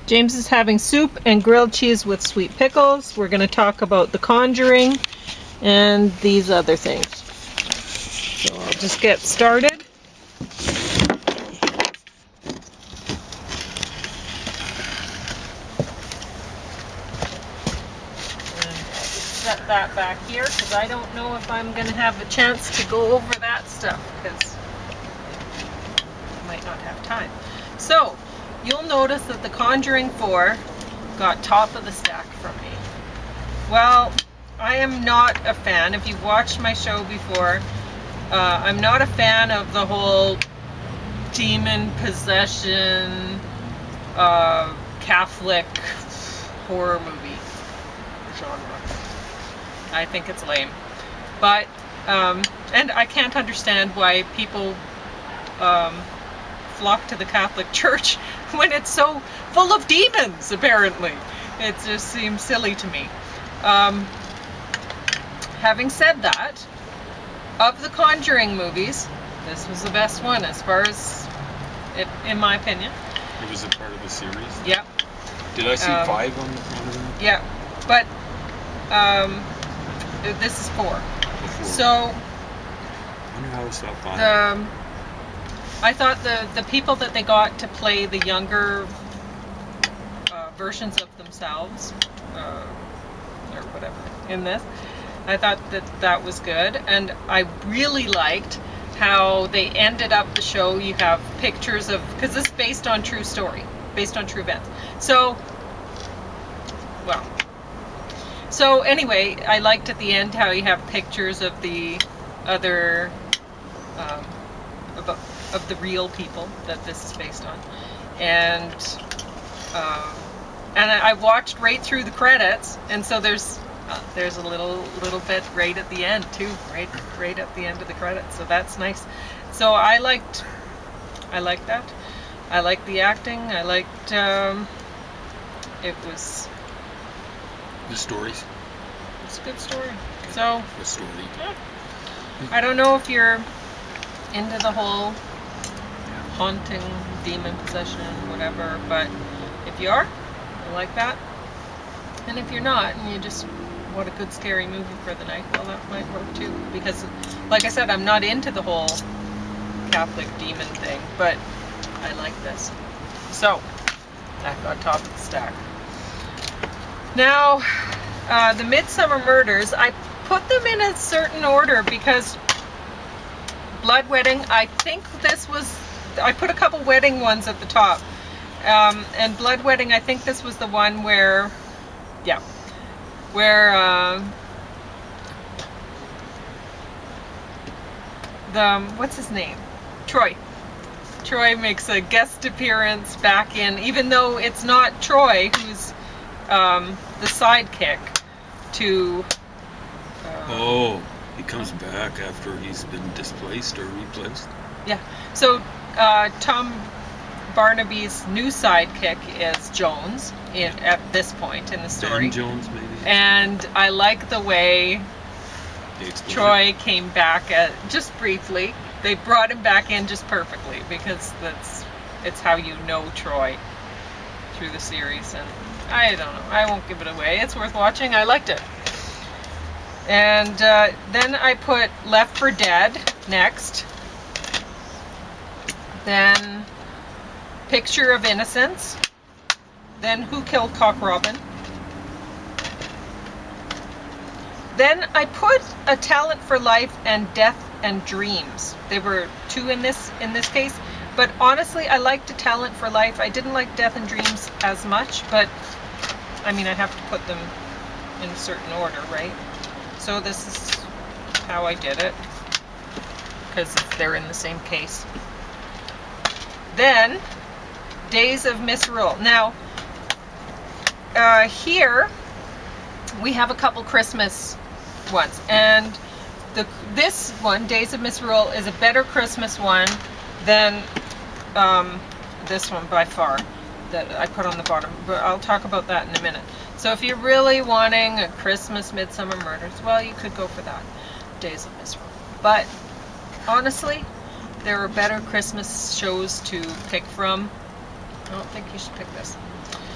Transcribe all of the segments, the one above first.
James is having soup and grilled cheese with sweet pickles. We're going to talk about the Conjuring and these other things. So I'll just get started. Set that back here because I don't know if I'm going to have a chance to go over that stuff because I might not have time. So you'll notice that the Conjuring 4 got top of the stack from me. Well, I am not a fan. If you've watched my show before, I'm not a fan of the whole demon possession Catholic horror movie genre. I think it's lame. But, and I can't understand why people flock to the Catholic Church when it's so full of demons, apparently. It just seems silly to me. Having said that, of the Conjuring movies, this was the best one as far as, in my opinion. It was a part of a series? Yep. Did I see 5 on the front of them? Yeah, but this is 4. Before. So, I wonder how it's not 5. I thought the people that they got to play the younger versions of themselves, or whatever, in this, I thought that was good, and I really liked how they ended up the show. You have pictures of, because this is based on true story, based on true events. So, well, so anyway, I liked at the end how you have pictures of the other, of the real people that this is based on, and I watched right through the credits, and so there's a little bit right at the end too, right at the end of the credits. So that's nice. So I liked that. I liked the acting. I liked it was the stories. It's a good story. So the story. Yeah. I don't know if you're into the whole haunting, demon possession, whatever, but if you are, I like that. And if you're not, and you just want a good scary movie for the night, well, that might work too. Because, like I said, I'm not into the whole Catholic demon thing, but I like this. So, that got top of the stack. Now, the Midsomer Murders, I put them in a certain order because Blood Wedding, I think this was, I put a couple wedding ones at the top. And Blood Wedding, I think this was the one where, yeah, where what's his name? Troy makes a guest appearance back in, even though it's not Troy who's the sidekick to oh, he comes back after he's been displaced or replaced. Yeah, so Tom Barnaby's new sidekick is Jones at this point in the story. Ben Jones, maybe. And I like the way Troy came back just briefly. They brought him back in just perfectly because it's how you know Troy through the series. And I don't know. I won't give it away. It's worth watching. I liked it. And then I put Left 4 Dead next. Then Picture of Innocence. Then Who Killed Cock Robin. Then I put A Talent for Life and Death and Dreams. There were 2 in this case, but honestly I liked A Talent for Life. I didn't like Death and Dreams as much, but I mean I have to put them in a certain order, right? So this is how I did it, because they're in the same case. Then Days of Misrule. Now here we have a couple Christmas ones, and this one, Days of Misrule, is a better Christmas one than this one by far that I put on the bottom, but I'll talk about that in a minute. So if you're really wanting a Christmas Midsomer Murders, well, you could go for that, Days of Misrule. But honestly, there are better Christmas shows to pick from. I don't think you should pick this.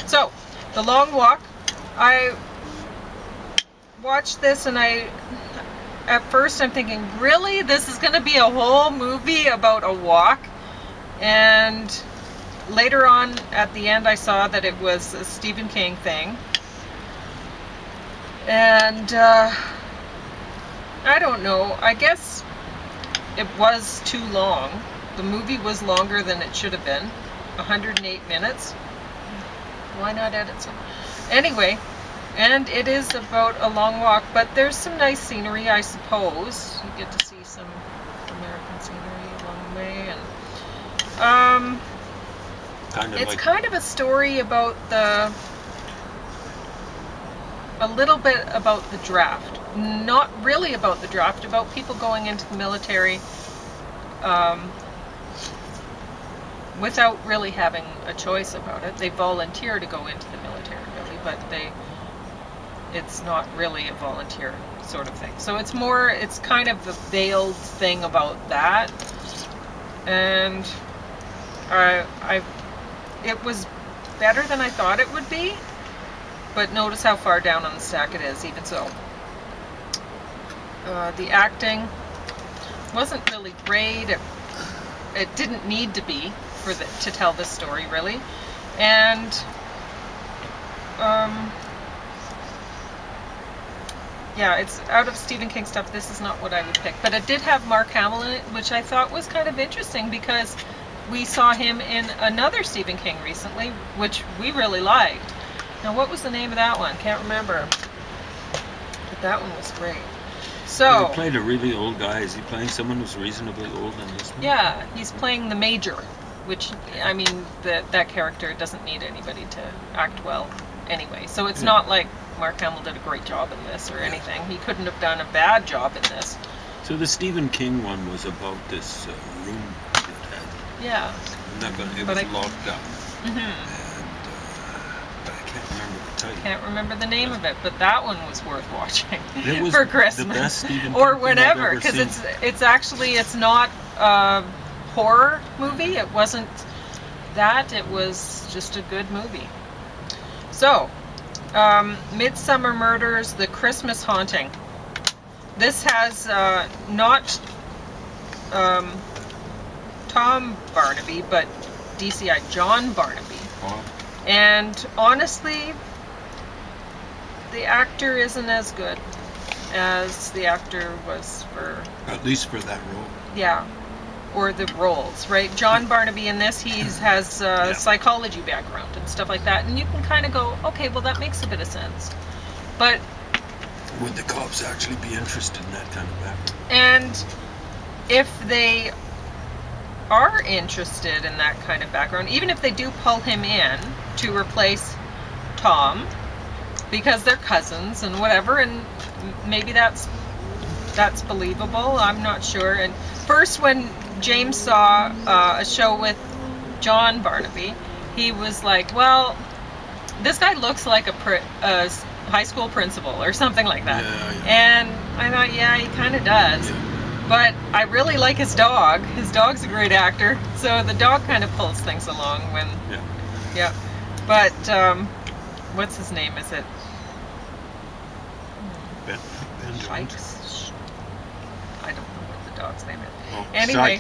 So, The Long Walk. I watched this and at first I'm thinking, really? This is going to be a whole movie about a walk? And later on at the end I saw that it was a Stephen King thing. And I don't know. I guess it was too long. The movie was longer than it should have been. 108 minutes. Why not edit some? Anyway, and it is about a long walk, but there's some nice scenery, I suppose. You get to see some American scenery along the way, and it's kind of a story about a little bit about the draft. Not really about the draft, about people going into the military without really having a choice about it. They volunteer to go into the military, really, but it's not really a volunteer sort of thing. So it's kind of the veiled thing about that. And it was better than I thought it would be, but notice how far down on the stack it is, even so. The acting wasn't really great. It didn't need to be to tell this story, really. And yeah, it's out of Stephen King stuff. This is not what I would pick, but it did have Mark Hamill in it, which I thought was kind of interesting because we saw him in another Stephen King recently, which we really liked. Now, what was the name of that one? Can't remember, but that one was great. So he played a really old guy. Is he playing someone who's reasonably old in this one? Yeah, he's playing the Major, which, I mean, that character doesn't need anybody to act well anyway. So it's not like Mark Hamill did a great job in this or anything. He couldn't have done a bad job in this. So the Stephen King one was about this room that had... It was locked up. But I can't remember the title. Can't remember the name of it, but that one was worth watching it was for Christmas the best Stephen King or whenever, because it's not a horror movie. It wasn't that. It was just a good movie. So, Midsomer Murders, The Christmas Haunting. This has not Tom Barnaby, but DCI John Barnaby. And honestly, the actor isn't as good as the actor was for... At least for that role. Yeah, or the roles, right? John Barnaby in this, has a psychology background and stuff like that, and you can kind of go, okay, well, that makes a bit of sense. But... would the cops actually be interested in that kind of background? And if they are interested in that kind of background, even if they do pull him in to replace Tom, because they're cousins and whatever, and maybe that's believable, I'm not sure. And first, when James saw a show with John Barnaby, he was like, well, this guy looks like a high school principal or something like that. And I thought, yeah, he kind of does. But I really like his dog. His dog's a great actor, so the dog kind of pulls things along when... But, what's his name, is it? Ben Sykes? I don't know what the dog's name is. Oh, anyway.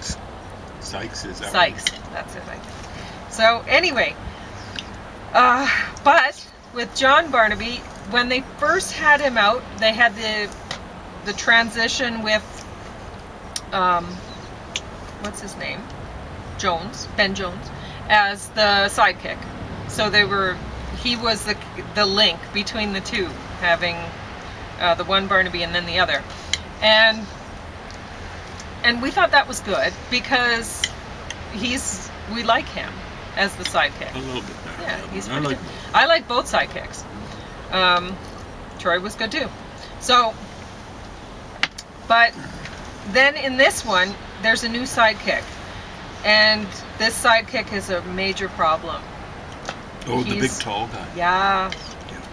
Sykes is that Sykes, that's it, I think. So, anyway. But, with John Barnaby, when they first had him out, they had the transition with... what's his name? Ben Jones, as the sidekick. So he was the link between the two, having the one Barnaby and then the other. And we thought that was good because we like him as the sidekick. A little bit better. Yeah, he's pretty good. I like both sidekicks. Troy was good too. So, but then in this one, there's a new sidekick. And this sidekick is a major problem. Oh, the big tall guy. Yeah.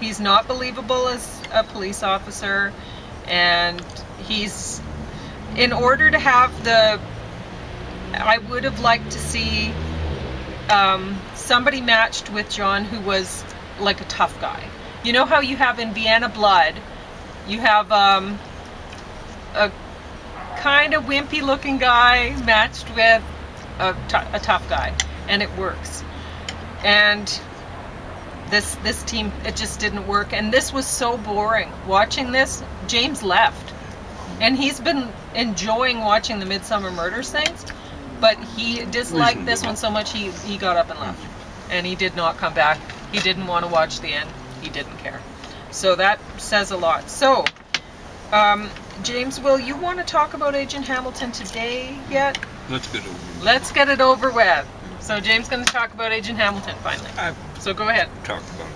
He's not believable as a police officer. And in order to have I would have liked to see somebody matched with John who was like a tough guy. You know how you have in Vienna Blood, you have a kind of wimpy looking guy matched with a tough guy, and it works. And this team, it just didn't work, and this was so boring. Watching this, James left, and he's been enjoying watching the Midsomer Murders things, but he disliked this one so much he got up and left, and he did not come back. He didn't want to watch the end. He didn't care. So that says a lot. So James, will you want to talk about Agent Hamilton today yet? Let's get it over with. Let's get it over with. So James is going to talk about Agent Hamilton finally. So go ahead. Talk about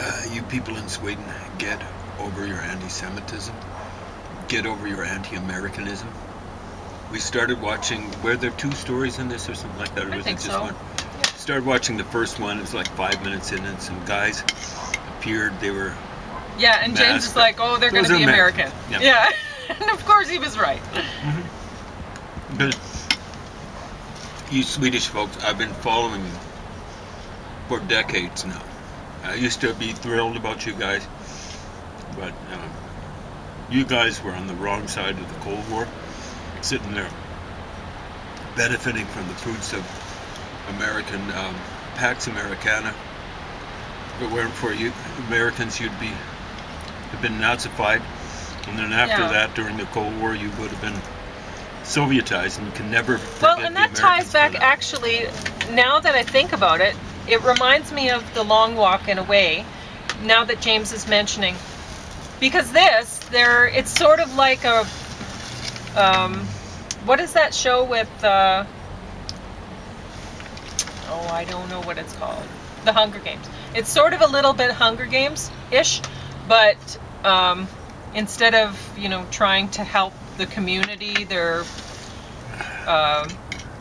it. You people in Sweden, get over your anti-Semitism. Get over your anti-Americanism. We started watching, were there 2 stories in this or something like that? Or was it just one? Yeah. Started watching the first one. It was like 5 minutes in, and some guys appeared. They were and James is like, oh, they're going to be American. Yeah. And of course he was right. Mm-hmm. But you Swedish folks, I've been following you for decades now. I used to be thrilled about you guys, but you guys were on the wrong side of the Cold War, sitting there benefiting from the fruits of American Pax Americana. If it weren't for you Americans, you'd have been Nazified, and then after that, during the Cold War, you would have been Sovietized, and you can never forget. Well, and that ties back, actually, now that I think about it, it reminds me of The Long Walk in a way, now that James is mentioning. Because it's sort of like a, what is that show with, I don't know what it's called. The Hunger Games. It's sort of a little bit Hunger Games-ish, but instead of, trying to help the community, they're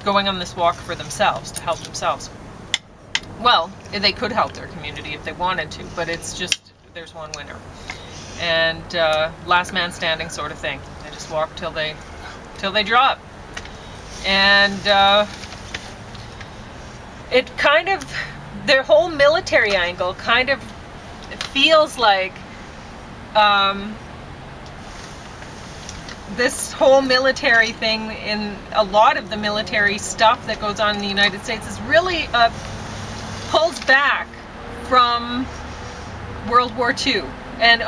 going on this walk for themselves, to help themselves. Well, they could help their community if they wanted to, but it's just, there's one winner. And last man standing sort of thing. They just walk till they drop. And it kind of, their whole military angle kind of feels like this whole military thing, in a lot of the military stuff that goes on in the United States, is really pulls back from World War II. And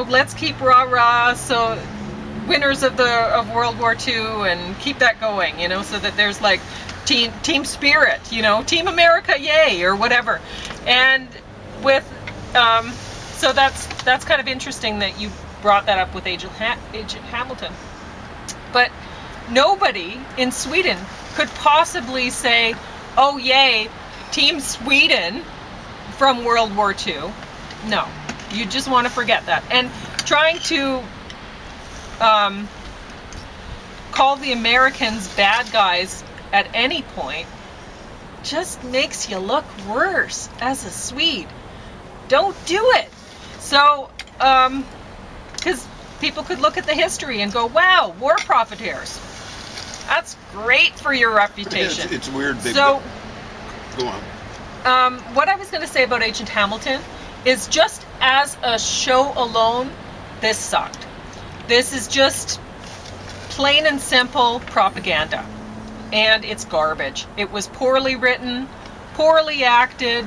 let's keep rah-rah, so winners of World War II, and keep that going, so that there's like team spirit, Team America, yay, or whatever. And with so that's kind of interesting that you brought that up with Agent Hamilton. But nobody in Sweden could possibly say, oh yay, Team Sweden from World War II. No, you just want to forget that. And trying to call the Americans bad guys at any point just makes you look worse as a Swede. Don't do it. So, because people could look at the history and go, wow, war profiteers. That's great for your reputation. It's weird. So, go on. What I was going to say about Agent Hamilton is, just as a show alone, this sucked. This is just plain and simple propaganda. And it's garbage. It was poorly written, poorly acted.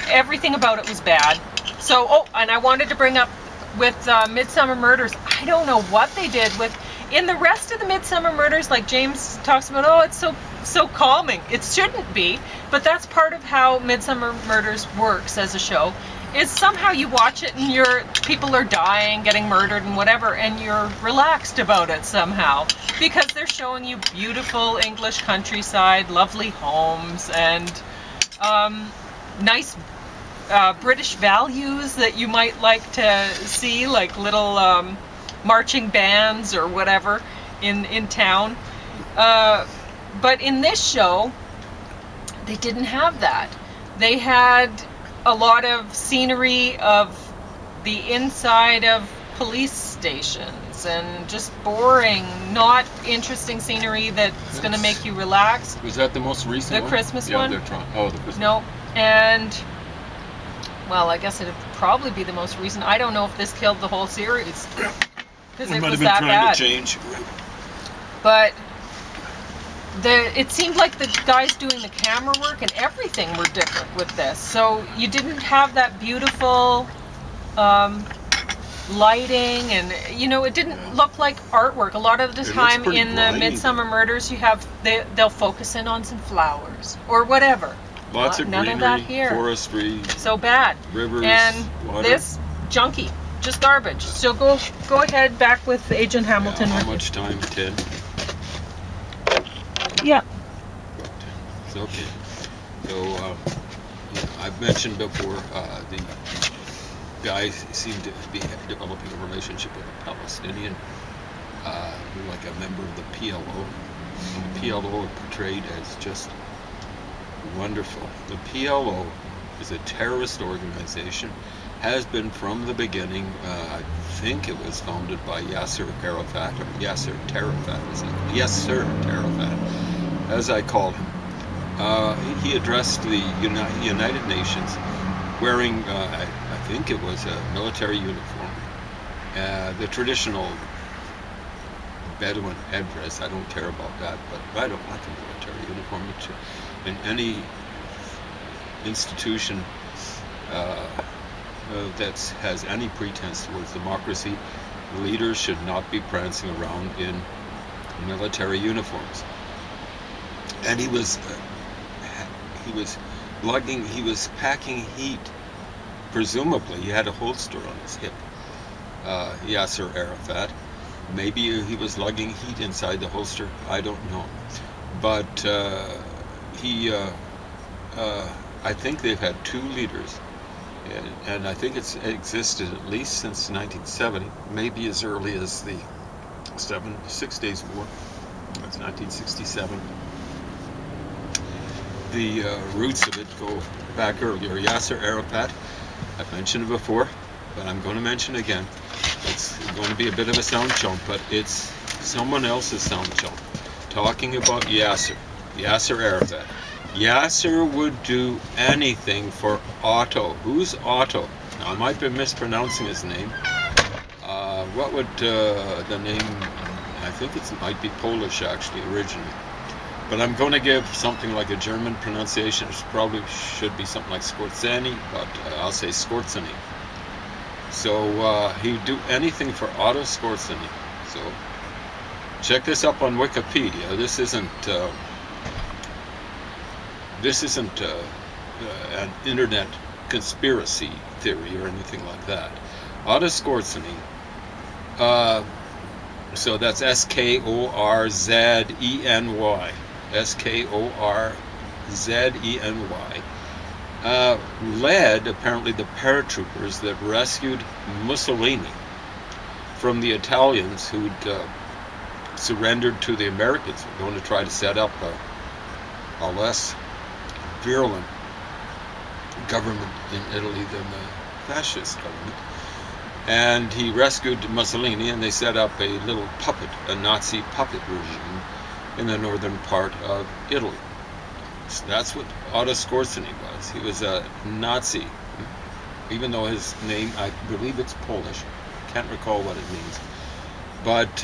Everything about it was bad. So, and I wanted to bring up with Midsomer Murders, I don't know what they did with, in the rest of the Midsomer Murders, like James talks about, it's so calming. It shouldn't be, but that's part of how Midsomer Murders works as a show, is somehow you watch it and people are dying, getting murdered and whatever, and you're relaxed about it somehow, because they're showing you beautiful English countryside, lovely homes, and nice British values that you might like to see, like little marching bands or whatever in town. But in this show, they didn't have that. They had a lot of scenery of the inside of police stations clouds and just boring, not interesting scenery that's going to make you relax. Was that the most recent The one? Christmas yeah, one? They're trying. Oh, the Christmas. No. And, well, I guess it'd probably be the most recent. I don't know if this killed the whole series. Because it might was have been that trying bad. to change. But it seemed like the guys doing the camera work and everything were different with this. So you didn't have that beautiful lighting, and it didn't look like artwork. A lot of the time pretty in the grimy, Midsomer Murders, you have they'll focus in on some flowers or whatever. Lots of none greenery, of that here. forestry, So bad. rivers, And water. this junky, just garbage. So go ahead, back with Agent Hamilton. Yeah, how much time? 10? Yeah. It's okay. So, I've mentioned before, the guys seem to be developing a relationship with a Palestinian, like a member of the PLO. And the PLO are portrayed as just wonderful. The PLO is a terrorist organization, has been from the beginning. I think it was founded by Yasser Arafat, or Yasser Arafat, is it? Yasser Arafat, as I call him. He addressed the United Nations wearing, I think it was a military uniform, the traditional Bedouin headdress. I don't care about that, but I don't like a military uniform. In any institution that has any pretense towards democracy, leaders should not be prancing around in military uniforms. And he was packing heat. Presumably, he had a holster on his hip. Yasser Arafat. Maybe he was lugging heat inside the holster. I don't know. But I think they've had two leaders, and I think it's existed at least since 1970, maybe as early as the 6 Days War. That's 1967. The roots of it go back earlier. Yasser Arafat, I've mentioned it before, but I'm going to mention it again. It's going to be a bit of a sound chump, but it's someone else's sound chump. Talking about Yasser Arafat. Yasser would do anything for Otto. Who's Otto? Now, I might be mispronouncing his name. What would the name... I think it might be Polish, actually, originally. But I'm going to give something like a German pronunciation. It probably should be something like Skorzeny, but I'll say Skorzeny. So he would do anything for Otto Skorzeny. So check this up on Wikipedia. This isn't an internet conspiracy theory or anything like that. Otto Skorzeny. So that's Skorzeny. Skorzeny. Led apparently the paratroopers that rescued Mussolini from the Italians who'd surrendered to the Americans. We're going to try to set up a less virulent government in Italy than the fascist government. And he rescued Mussolini, and they set up a little puppet, a Nazi puppet regime in the northern part of Italy. So that's what Otto Skorzeny was. He was a Nazi, even though his name, I believe it's Polish. Can't recall what it means. But